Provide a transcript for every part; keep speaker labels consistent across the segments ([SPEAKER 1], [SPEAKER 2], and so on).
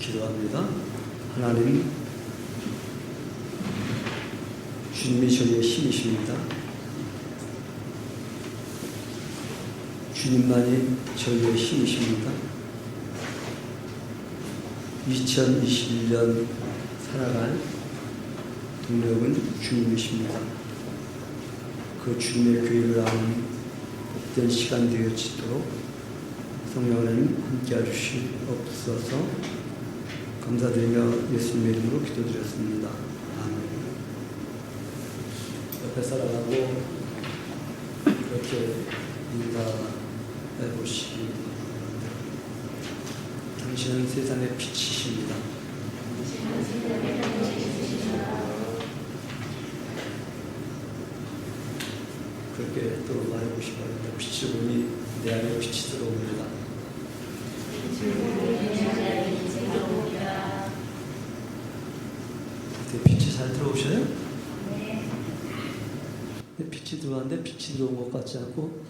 [SPEAKER 1] 기도합니다. 하나님, 주님이 저희의 힘이십니다. 주님만이 저희의 힘이십니다. 2021년 살아갈 동력은 주님이십니다. 그 주님의 교회를 아는 복된 시간 되어지도록 성령 하나님 함께 해주시옵소서. 감사드리며 예수님의 이름으로 기도드렸습니다. 아멘. 옆에 사람하고 이렇게 인사해 보시기 바랍니다. 당신은 세상의 빛이십니다. 그렇게 또 말해보시기 바랍니다. 빛을 보니 내 안에 빛이 들어옵니다. 빛이 잘 들어오셔요? 네. 빛이 들어왔는데 빛이 들어온 것 같지 않고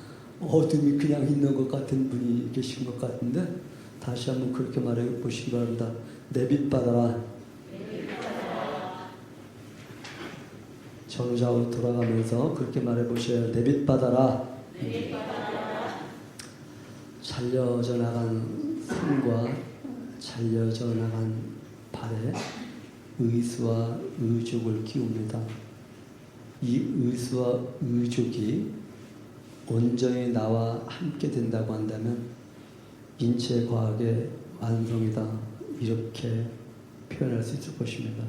[SPEAKER 1] 어둠이 그냥 있는 것 같은 분이 계신 것 같은데 다시 한번 그렇게 말해 보시기 바랍니다. 내 빛 받아라. 전우좌우 돌아가면서 그렇게 말해 보셔야 내 빛 받아라. 잘려져 나간 산과 잘려져 나간 발에 의수와 의족을 끼웁니다. 이 의수와 의족이 온전히 나와 함께 된다고 한다면 인체과학의 완성이다, 이렇게 표현할 수 있을 것입니다.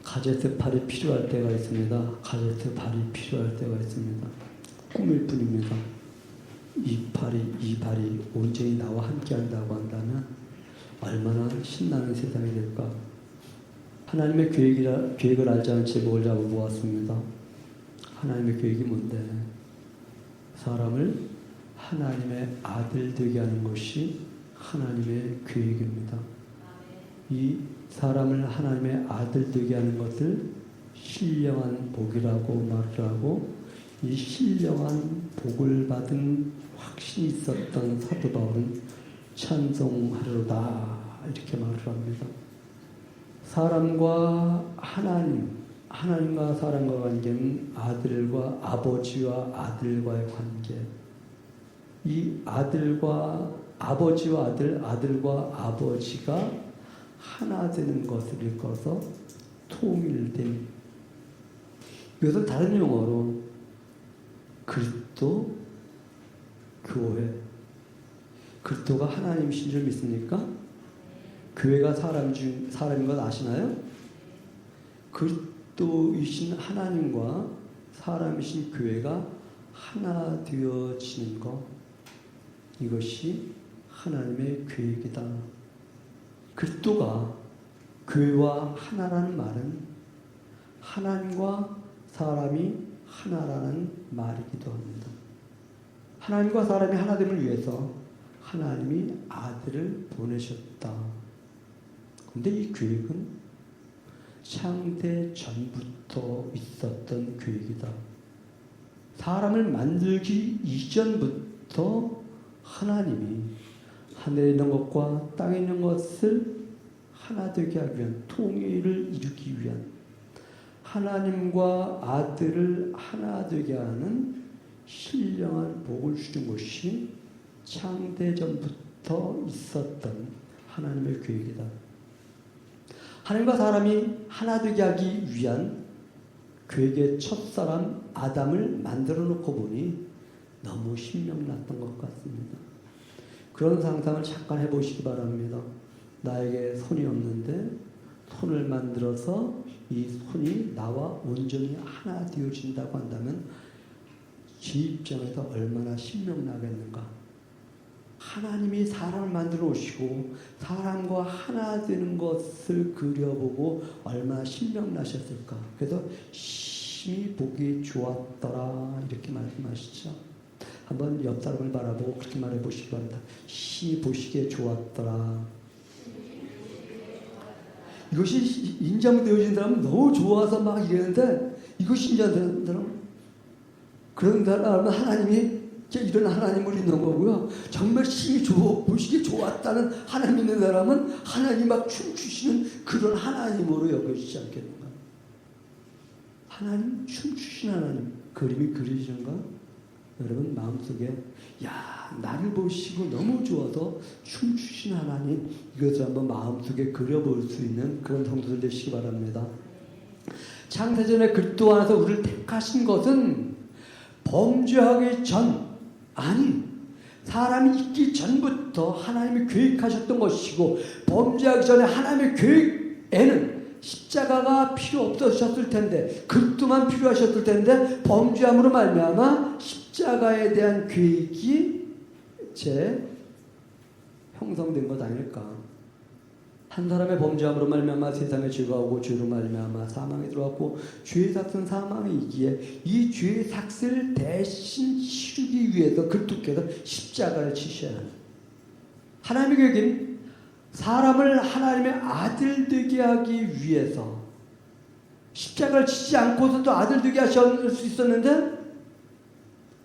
[SPEAKER 1] 가제트 팔이 필요할 때가 있습니다. 가제트 발이 필요할 때가 있습니다. 꿈일 뿐입니다. 이 발이 온전히 나와 함께 한다고 한다면 얼마나 신나는 세상이 될까. 하나님의 계획을 알지 않은 제목을 잡아보았습니다. 하나님의 계획이 뭔데? 사람을 하나님의 아들 되게 하는 것이 하나님의 계획입니다. 이 사람을 하나님의 아들 되게 하는 것을 신령한 복이라고 말을 하고, 이 신령한 복을 받은 확신이 있었던 사도 바울은 찬송하리로다, 이렇게 말을 합니다. 하나님과 사람과 관계는 아들과 아버지와 아들과의 관계. 이 아들과 아버지와 아들과 아버지가 하나 되는 것을 일컬어서 통일됨. 이것은 다른 용어로 그리스도 교회. 그리스도가 하나님이신 줄 믿습니까? 교회가 사람인 것 아시나요? 그리스도이신 하나님과 사람이신 교회가 하나 되어지는 것, 이것이 하나님의 계획이다. 그리스도가 교회와 하나라는 말은 하나님과 사람이 하나라는 말이기도 합니다. 하나님과 사람이 하나됨을 위해서 하나님이 아들을 보내셨다. 그런데 이 계획은 창세 전부터 있었던 계획이다. 사람을 만들기 이전부터 하나님이 하늘에 있는 것과 땅에 있는 것을 하나 되게 하기 위한, 통일을 이루기 위한, 하나님과 아들을 하나 되게 하는 신령한 복을 주는 것이 창세전부터 있었던 하나님의 계획이다. 하나님과 사람이 하나 되게 하기 위한 계획의 첫사람 아담을 만들어 놓고 보니 너무 신명났던 것 같습니다. 그런 상상을 잠깐 해보시기 바랍니다. 나에게 손이 없는데 손을 만들어서 이 손이 나와 온전히 하나 되어진다고 한다면 제 입장에서 얼마나 신명나겠는가. 하나님이 사람을 만들어 오시고 사람과 하나 되는 것을 그려보고 얼마나 신명나셨을까. 그래서 심히 보기 좋았더라, 이렇게 말씀하시죠. 한번 옆 사람을 바라보고 그렇게 말해 보시기 바랍니다. 심히 보시기에 좋았더라. 이것이 인정되어진 사람은 너무 좋아서 막 이러는데, 이것이 인정되는 사람은, 그런 사람은 하나님이 이런 하나님을 있는 거고요. 정말 힘이 보시기 좋았다는 하나님 있는 사람은 하나님 막 춤추시는 그런 하나님으로 여겨지지 않겠는가? 하나님, 춤추신 하나님, 그림이 그리시는가? 여러분 마음속에 나를 보시고 너무 좋아서 춤추신 하나님, 이것을 한번 마음속에 그려볼 수 있는 그런 성도들 되시기 바랍니다. 창세전에 그리스도 안에서 우리를 택하신 것은 범죄하기 전, 아니 사람이 있기 전부터 하나님이 계획하셨던 것이고, 범죄하기 전에 하나님의 계획에는 십자가가 필요 없으셨을 텐데, 그리스도만 필요하셨을 텐데, 범죄함으로 말미암아 십자가에 대한 계획이 형성된 것 아닐까. 한 사람의 범죄함으로 말미암아 세상에 죄가 오고, 죄로 말미암아 사망이 들어왔고, 죄의 삭은 사망이기에 이 죄의 삭을 대신 치르기 위해서 그리스도께서 십자가를 치셔야 합니다. 하나님의 계획은 사람을 하나님의 아들 되게 하기 위해서 십자가를 치지 않고서도 아들 되게 하실 수 있었는데,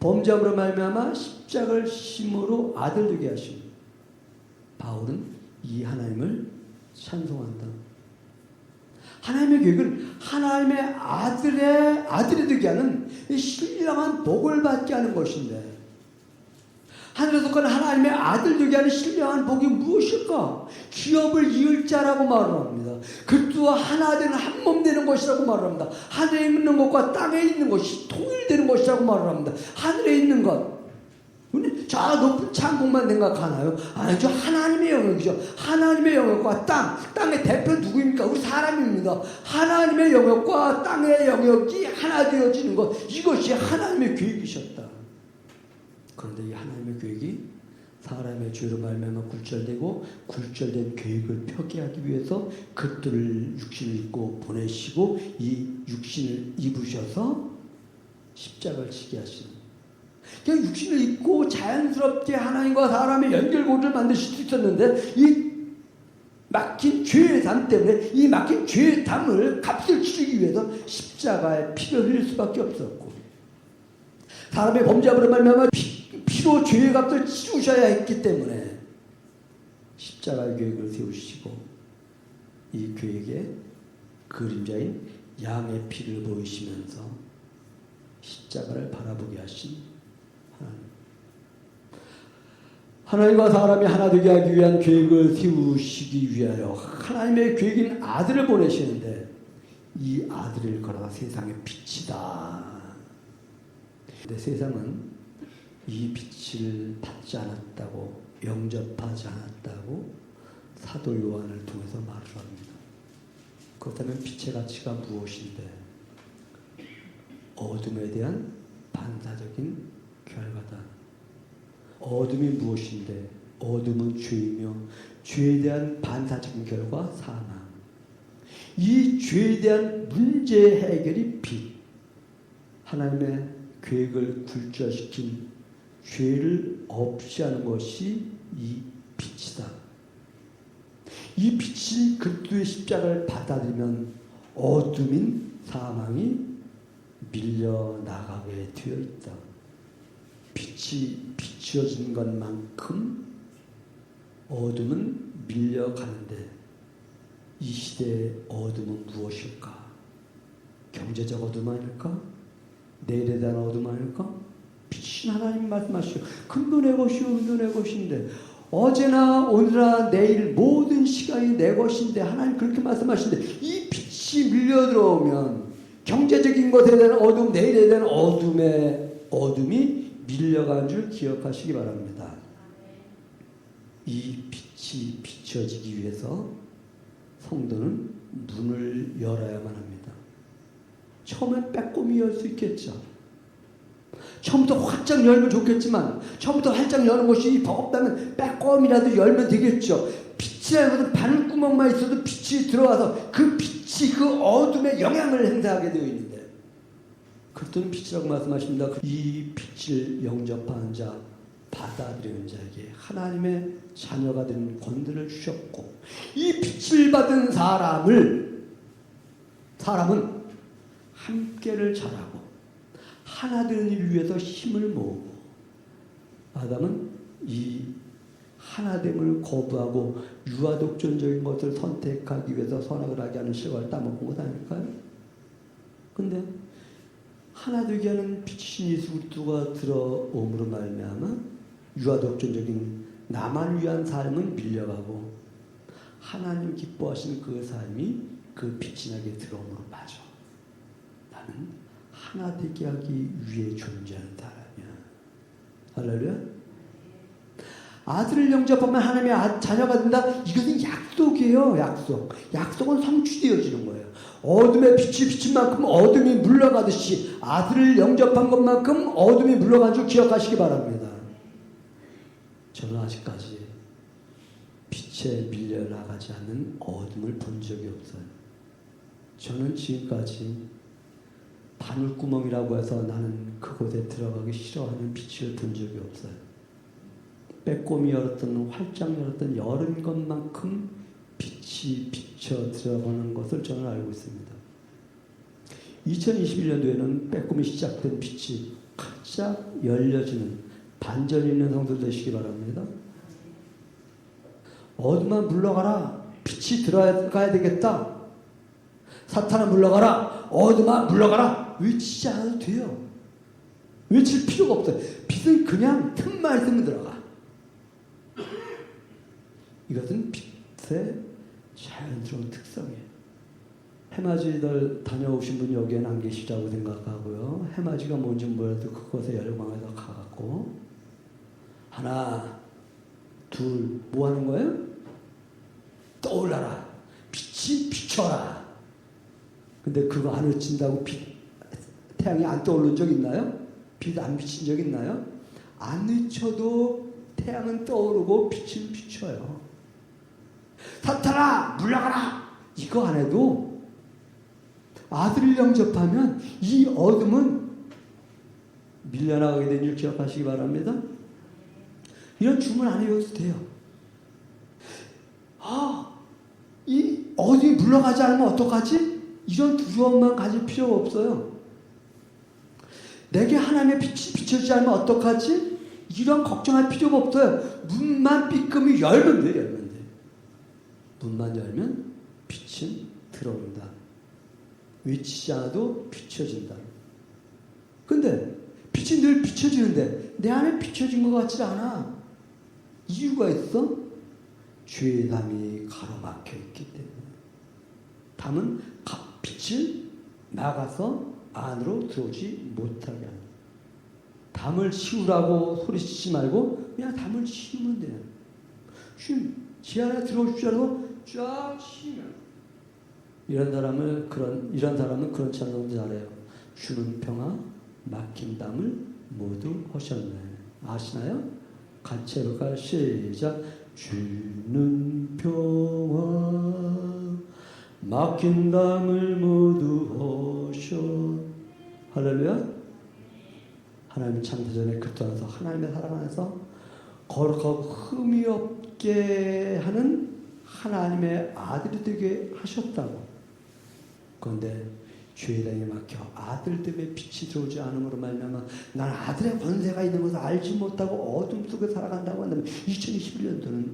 [SPEAKER 1] 범죄함으로 말미암아 십자가를 치심으로 아들 되게 하십니다. 바울은 이 하나님을 찬송한다. 하나님의 계획은 하나님의 아들이 되게 하는 신령한 복을 받게 하는 것인데, 하늘에서 건 하나님의 아들 되게 하는 신령한 복이 무엇일까? 기업을 이을 자라고 말을 합니다. 그리스도와 하나 되는 한 몸 되는 것이라고 말을 합니다. 하늘에 있는 것과 땅에 있는 것이 통일되는 것이라고 말을 합니다. 하늘에 있는 것, 저 높은 창공만 생각하나요? 아니죠. 하나님의 영역이죠. 하나님의 영역과 땅의 대표 누구입니까? 우리 사람입니다. 하나님의 영역과 땅의 영역이 하나 되어지는 것, 이것이 하나님의 계획이셨다. 그런데 이 하나님의 계획이 사람의 죄로 말미암아 굴절되고, 굴절된 계획을 펴게 위해서 그들을 육신을 입고 보내시고, 이 육신을 입으셔서 십자가를 치게 하시는, 그냥 육신을 입고 자연스럽게 하나님과 사람의 연결고리를 만드실 수 있었는데, 이 막힌 죄의 담 때문에 이 막힌 죄의 담을 값을 치르기 위해서 십자가에 피를 흘릴 수밖에 없었고, 사람의 범죄함으로 말미암아 피로 죄의 값을 치르셔야 했기 때문에 십자가의 계획을 세우시고, 이 계획의 그림자인 양의 피를 보이시면서 십자가를 바라보게 하신 하나님과 사람이 하나 되게 하기 위한 계획을 세우시기 위하여 하나님의 계획인 아들을 보내시는데, 이 아들을 걸어가 세상의 빛이다. 근데 세상은 이 빛을 받지 않았다고, 영접하지 않았다고 사도 요한을 통해서 말을 합니다. 그렇다면 빛의 가치가 무엇인데? 어둠에 대한 반사적인 결과다. 어둠이 무엇인데? 어둠은 죄이며, 죄에 대한 반사적인 결과 사망. 이 죄에 대한 문제 해결이 빛. 하나님의 계획을 굴절시킨 죄를 없이 하는 것이 이 빛이다. 이 빛이 그리스도의 십자가를 받아들이면 어둠인 사망이 밀려나가게 되어 있다. 빛이 비추어진 것만큼 어둠은 밀려가는데, 이 시대의 어둠은 무엇일까? 경제적 어둠 아닐까? 내일에 대한 어둠 아닐까? 빛이 하나님 말씀하시죠. 금도 내 것이요 은도 내 것인데, 어제나 오늘나 내일 모든 시간이 내 것인데, 하나님 그렇게 말씀하시는데, 이 빛이 밀려 들어오면 경제적인 것에 대한 어둠, 내일에 대한 어둠이 밀려간 줄 기억하시기 바랍니다. 이 빛이 비춰지기 위해서 성도는 문을 열어야만 합니다. 처음엔 빼꼼히 열 수 있겠죠. 처음부터 활짝 열면 좋겠지만, 처음부터 활짝 여는 것이 버겁다면 빼꼼이라도 열면 되겠죠. 빛이라는 것은 바늘구멍만 있어도 빛이 들어와서 그 빛이 그 어둠에 영향을 행사하게 되어 있는데, 그리스도는 빛이라고 말씀하십니다. 이 빛을 영접하는 자, 받아들이는 자에게 하나님의 자녀가 되는 권세를 주셨고, 이 빛을 받은 사람은 함께를 잘하고 하나 되는 일을 위해서 힘을 모으고, 아담은 이 하나됨을 거부하고 유아독존적인 것을 선택하기 위해서 선악을 하게 하는 실과를 따먹은 것 아닐까요? 근데 하나 되게 하는 빛이신 예수 그리스도가 들어옴으로 말미암아 유아독존적인 나만 위한 삶은 밀려가고 하나님 기뻐하시는 그 삶이 그 빛이 나게 들어옴으로 맞아. 나는 하나 되게 하기 위해 존재하는 사람이야. 할렐루야. 아들을 영접하면 하나님의 자녀가 된다. 이것은 약속이에요. 약속. 약속은 성취되어지는 거예요. 어둠에 빛이 비친 만큼 어둠이 물러가듯이 아들을 영접한 것만큼 어둠이 물러간 줄 기억하시기 바랍니다. 저는 아직까지 빛에 밀려나가지 않는 어둠을 본 적이 없어요. 저는 지금까지 바늘구멍이라고 해서 나는 그곳에 들어가기 싫어하는 빛을 본 적이 없어요. 빼꼼히 열었던 활짝 열었던 열은 것만큼 빛이 비쳐 들어가는 것을 저는 알고 있습니다. 2021년도에는 빼꼼히 시작된 빛이 활짝 열려지는 반전이 있는 성도 되시기 바랍니다. 어둠아 물러가라. 빛이 들어가야 되겠다. 사탄아 물러가라. 어둠아 물러가라. 외치지 않아도 돼요. 외칠 필요가 없어요. 빛은 그냥 틈만 있으면 들어가. 이것은 빛의 자연스러운 특성이에요. 해맞이들 다녀오신 분이 여기에는 안 계시다고 생각하고요. 해맞이가 뭔지 몰라도 그곳에 열광해서 가갖고 하나, 둘, 뭐 하는 거예요? 떠올라라. 빛이 비춰라. 근데 그거 안 외친다고 태양이 안 떠오른 적 있나요? 빛 안 비친 적 있나요? 안 외쳐도 태양은 떠오르고 빛은 비쳐요. 사탄아 물러가라. 이거 안 해도 아들을 영접하면 이 어둠은 밀려나가게 된 줄 기억하시기 바랍니다. 이런 주문 안 해도 돼요. 이 어둠이 물러가지 않으면 어떡하지? 이런 두려움만 가질 필요가 없어요. 내게 하나님의 빛이 비춰지지 않으면 어떡하지? 이런 걱정할 필요가 없어요. 문만 삐끔히 열면 돼요. 열면 돼. 문만 열면 빛은 들어온다. 외치지 않아도 비춰진다. 근데 빛이 늘 비춰지는데 내 안에 비춰진 것 같지 않아. 이유가 있어? 죄의 담이 가로막혀 있기 때문에. 담은 빛을 막아서 안으로 들어오지 못하게 합니다. 담을 치우라고 소리치지 말고 그냥 담을 치우면 돼요. 지 안에 들어오십시 않고 쫙 치우면. 이런 사람은 그런 찬송 잘해요. 주는 평화 막힌 담을 모두 허셨네. 아시나요? 같이 해볼까요? 시작. 주는 평화 막힌 담을 모두 허셔. 할렐루야. 하나님 창세전에 그토록서 하나님의 사랑 안에서 거룩하고 흠이 없게 하는 하나님의 아들이 되게 하셨다고. 그런데 죄의 땅에 막혀 아들 때문에 빛이 들어오지 않음으로 말미암아 난 아들의 권세가 있는 것을 알지 못하고 어둠 속에 살아간다고 한다면 2021년도는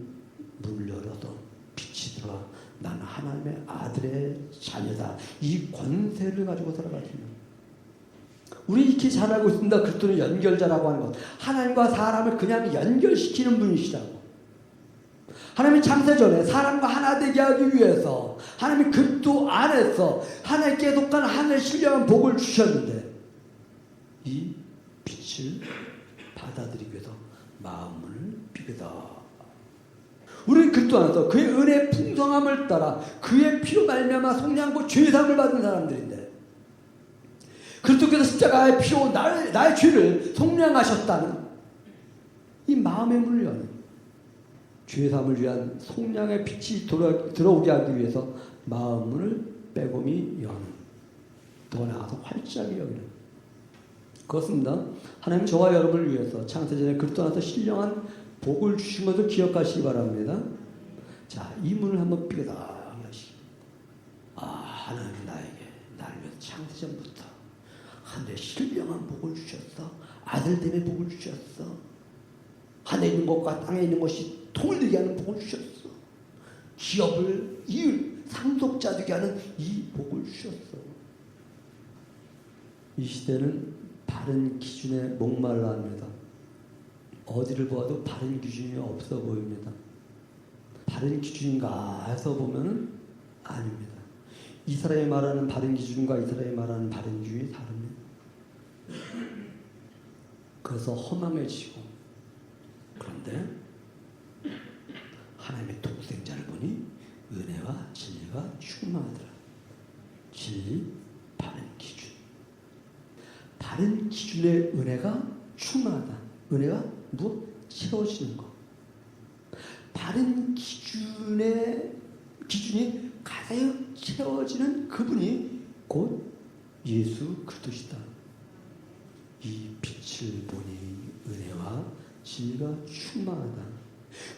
[SPEAKER 1] 문을 열어서 빛이 들어와 나는 하나님의 아들의 자녀다. 이 권세를 가지고 살아가시면 우리 익히 잘 알고 있습니다. 그리스도는 연결자라고 하는 것. 하나님과 사람을 그냥 연결시키는 분이시라고. 하나님이 창세전에 사람과 하나 되게 하기 위해서 하나님이 그리스도 안에서 하나님께 속한 하늘 신령한 복을 주셨는데 이 빛을 받아들이기 위해서 마음을 비우다. 우리는 그리스도 안에서 그의 은혜의 풍성함을 따라 그의 피로 말미암아 속량하고 죄사함을 받은 사람들인데 그리스도께서 십자가의 피로 나의 죄를 속량하셨다는 이 마음의 문을 여는 죄사함을 위한 속량의 빛이 들어오게 하기 위해서 마음을 빼꼼히 여는, 더 나아가서 활짝 여기는 그렇습니다. 하나님 저와 여러분을 위해서 창세전에 그리스도 안에서 신령한 복을 주신 것을 기억하시기 바랍니다. 자, 이 문을 한번 삐그다 여시기. 하나님 나를 위해서 창세전부터 하늘에 신령한 복을 주셨어. 아들 때문에 복을 주셨어. 하늘에 있는 것과 땅에 있는 것이 통을 되게 하는 복을 주셨어. 기업을 이을 상속자 되게 하는 이 복을 주셨어. 이 시대는 바른 기준에 목말라 합니다. 어디를 보아도 바른 기준이 없어 보입니다. 바른 기준인가 해서 보면은 아닙니다. 이 사람이 말하는 바른 기준과 이 사람이 말하는 바른 기준이 다릅니다. 그래서 허망해지고, 그런데 하나님의 독생자를 보니 은혜와 진리가 충만하더라. 진리, 바른 기준. 바른 기준의 은혜가 충만하다. 은혜가 무엇? 채워지는 것. 바른 기준이 가득 채워지는 그분이 곧 예수 그리스도시다. 이 빛을 보니 은혜와 진리가 충만하다.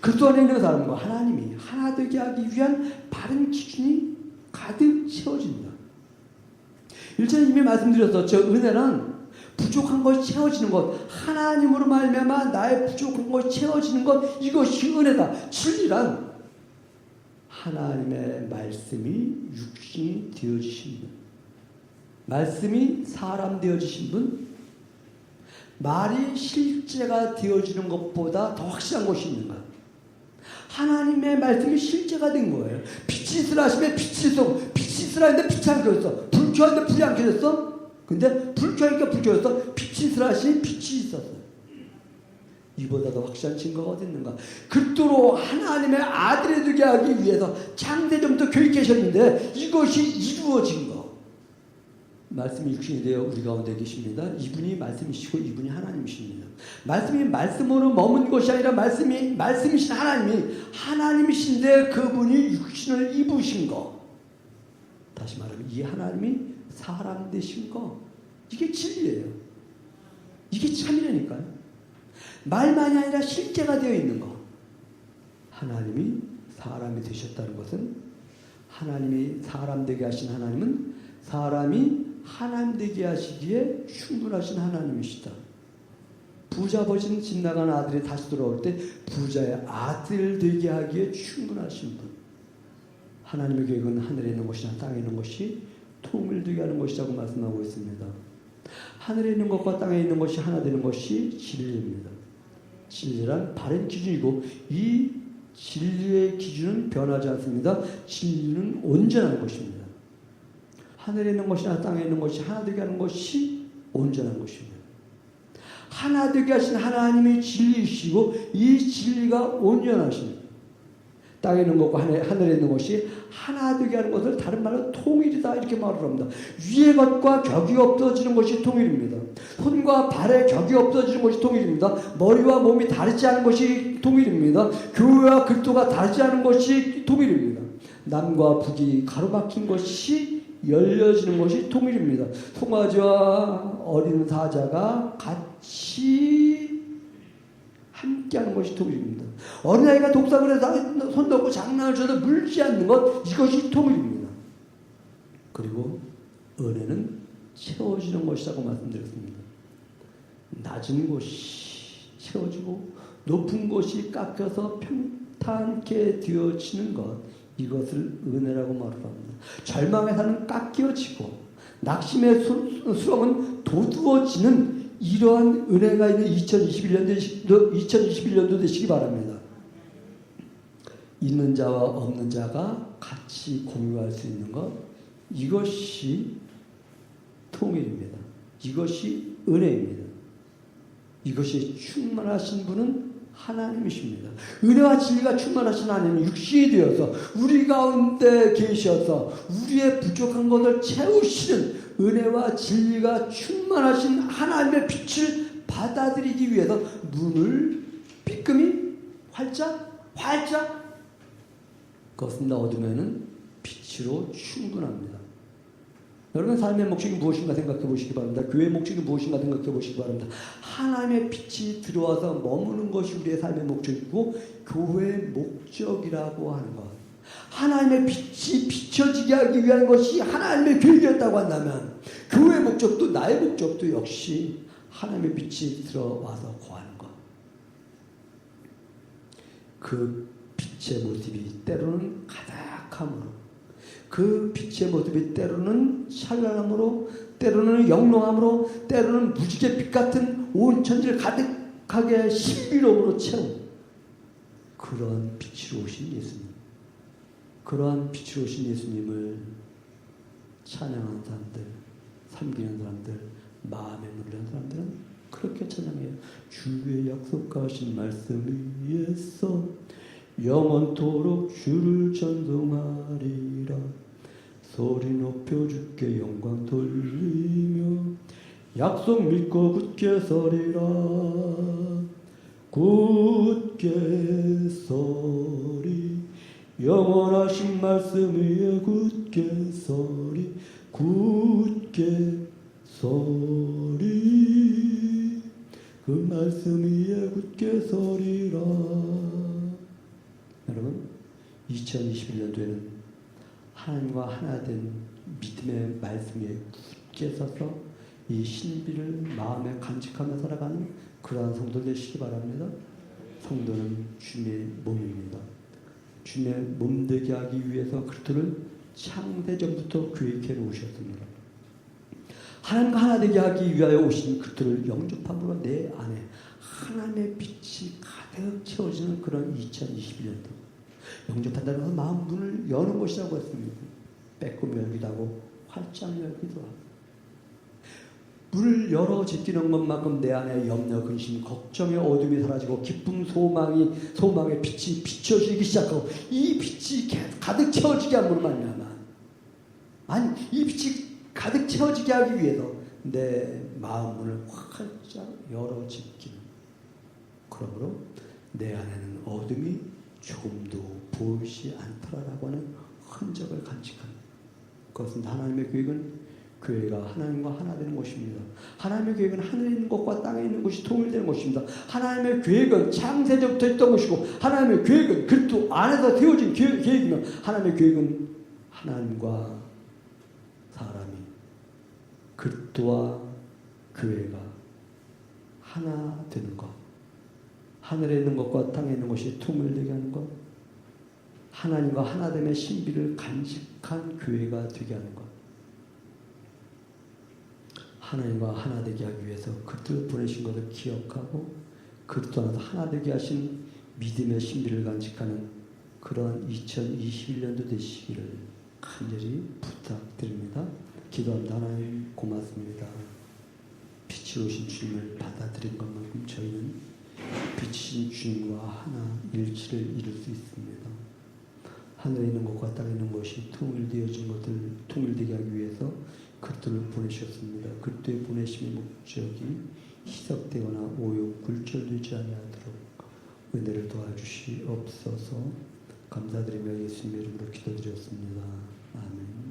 [SPEAKER 1] 그리스도 안에 있는 사람과 하나님이 하나 되게 하기 위한 바른 기준이 가득 채워진다. 1절에 이미 말씀드렸죠. 저 은혜는 부족한 것이 채워지는 것, 하나님으로 말미암아 나의 부족한 것이 채워지는 것, 이것이 은혜다. 진리란 하나님의 말씀이 육신이 되어지신 분, 말씀이 사람 되어지신 분, 말이 실제가 되어지는 것보다 더 확실한 것이 있는가? 하나님의 말씀이 실제가 된 거예요. 빛이 있으라 하시면 빛이 있어. 빛이 있으라 했는데 빛이 안 켜졌어. 불 켜는데 불이 안 켜졌어. 근데 불 켜니까 불 켜졌어. 빛이 있으라 하시니 빛이 있었어. 이보다 더 확실한 증거가 어디 있는가? 그토록 하나님의 아들이 되게 하기 위해서 창세전부터 교육하셨는데 이것이 이루어진 거. 말씀이 육신이 되어 우리 가운데 계십니다. 이분이 말씀이시고 이분이 하나님이십니다. 말씀이 말씀으로 머문 것이 아니라 말씀이신 하나님이신데 그분이 육신을 입으신 거. 다시 말하면 이 하나님이 사람 되신 거. 이게 진리예요. 이게 참이라니까요. 말만이 아니라 실제가 되어 있는 거. 하나님이 사람이 되셨다는 것은 하나님이 사람 되게 하신 하나님은 사람이 하나님 되게 하시기에 충분하신 하나님이시다. 부자 버신 집 나간 아들이 다시 돌아올 때 부자의 아들 되게 하기에 충분하신 분. 하나님의 계획은 하늘에 있는 것이나 땅에 있는 것이 통일되게 하는 것이라고 말씀하고 있습니다. 하늘에 있는 것과 땅에 있는 것이 하나 되는 것이 진리입니다. 진리란 바른 기준이고 이 진리의 기준은 변하지 않습니다. 진리는 온전한 것입니다. 하늘에 있는 것이나 땅에 있는 것이 하나 되게 하는 것이 온전한 것입니다. 하나 되게 하신 하나님이 진리이시고 이 진리가 온전하십니다. 땅에 있는 것과 하늘에 있는 것이 하나 되게 하는 것을 다른 말로 통일이다 이렇게 말을 합니다. 위의 것과 격이 없어지는 것이 통일입니다. 손과 발의 격이 없어지는 것이 통일입니다. 머리와 몸이 다르지 않은 것이 통일입니다. 교회와 그리스도가 다르지 않은 것이 통일입니다. 남과 북이 가로막힌 것이 열려지는 것이 통일입니다. 송아지와 어린 사자가 같이 함께하는 것이 통일입니다. 어린아이가 독사물에 손 넣고 장난을 쳐도 물지 않는 것, 이것이 통일입니다. 그리고 은혜는 채워지는 것이라고 말씀드렸습니다. 낮은 곳이 채워지고 높은 곳이 깎여서 평탄케 되어지는 것, 이것을 은혜라고 말합니다. 절망의 산은 깎여지고 낙심의 수렁은 도두어지는 이러한 은혜가 있는 2021년도 되시기 바랍니다. 있는 자와 없는 자가 같이 공유할 수 있는 것, 이것이 통일입니다. 이것이 은혜입니다. 이것이 충만하신 분은 하나님이십니다. 은혜와 진리가 충만하신 하나님은 육신이 되어서 우리 가운데 계셔서 우리의 부족한 것을 채우시는 은혜와 진리가 충만하신 하나님의 빛을 받아들이기 위해서 문을 삐끔히 활짝 그것은 어둠에는 빛으로 충분합니다. 여러분 삶의 목적이 무엇인가 생각해 보시기 바랍니다. 교회의 목적이 무엇인가 생각해 보시기 바랍니다. 하나님의 빛이 들어와서 머무는 것이 우리의 삶의 목적이고 교회의 목적이라고 하는 것. 하나님의 빛이 비춰지게 하기 위한 것이 하나님의 계획이었다고 한다면 교회의 목적도 나의 목적도 역시 하나님의 빛이 들어와서 거하는 것. 그 빛의 모습이 때로는 가득함으로, 그 빛의 모습이 때로는 찬란함으로, 때로는 영롱함으로, 때로는 무지개 빛 같은 온 천지를 가득하게 신비로움으로 채운 그러한 빛으로 오신 예수님, 그러한 빛으로 오신 예수님을 찬양하는 사람들, 섬기는 사람들, 마음에 누리는 사람들은 그렇게 찬양해요. 주의 약속하신 말씀 위에서 영원토록 주를 찬송하리라. 소리 높여 주께 영광 돌리며 약속 믿고 굳게 서리라. 굳게 서리. 영원하신 말씀 위에 굳게 서리. 굳게 서리. 그 말씀 위에 굳게 서리라. 여러분, 2021년도에는 하나님과 하나 된 믿음의 말씀 위에 굳게 서서 이 신비를 마음에 간직하며 살아가는 그러한 성도 되시기 바랍니다. 성도는 주님의 몸입니다. 주님의 몸 되게 하기 위해서 그리스도를 창세전부터 계획해 놓으셨습니다. 하나님과 하나 되게 하기 위하여 오신 그리스도를 영접함으로 내 안에 하나님의 빛이 가득 채워지는 그런 2021년도. 영접한다는 것은 마음 문을 여는 것이라고 했습니다. 빼꼼 열기도 하고 활짝 열기도 하고. 문을 열어 제끼는 것만큼 내 안에 염려, 근심, 걱정의 어둠이 사라지고 기쁨, 소망의 빛이 비춰지기 시작하고, 이 빛이 가득 채워지게 함으로 말미암아, 아니 이 빛이 가득 채워지게 하기 위해서 내 마음 문을 활짝 열어 제끼는, 그러므로 내 안에는 어둠이 조금도 보이지 않더라라고 하는 흔적을 간직하는, 그것은 하나님의 계획은 교회가 하나님과 하나 되는 것입니다. 하나님의 계획은 하늘에 있는 것과 땅에 있는 것이 통일되는 것입니다. 하나님의 계획은 창세전부터 있던 것이고, 하나님의 계획은 그리스도 안에서 세워진 계획이며, 하나님의 계획은 하나님과 사람이, 그리스도와 교회가 하나 되는 것, 하늘에 있는 것과 땅에 있는 것이 통일되게 하는 것, 하나님과 하나됨의 신비를 간직한 교회가 되게 하는 것, 하나님과 하나 되게 하기 위해서 그리스도를 보내신 것을 기억하고 그리스도 안에서 하나 되게 하신 믿음의 신비를 간직하는 그런 2021년도 되시기를 간절히 부탁드립니다. 기도합니다. 하나님 고맙습니다. 빛이 오신 주님을 받아들인 것만큼 저희는 빛이신 주님과 하나 일치를 이룰 수 있습니다. 하늘에 있는 것과 땅에 있는 것이 통일되어진 것을 통일되게 하기 위해서 그리스도를 보내셨습니다. 그리스도의 보내심의 목적이 희석되거나 오욕, 굴절되지 아니하도록 은혜를 도와주시옵소서. 감사드리며 예수님의 이름으로 기도드렸습니다. 아멘.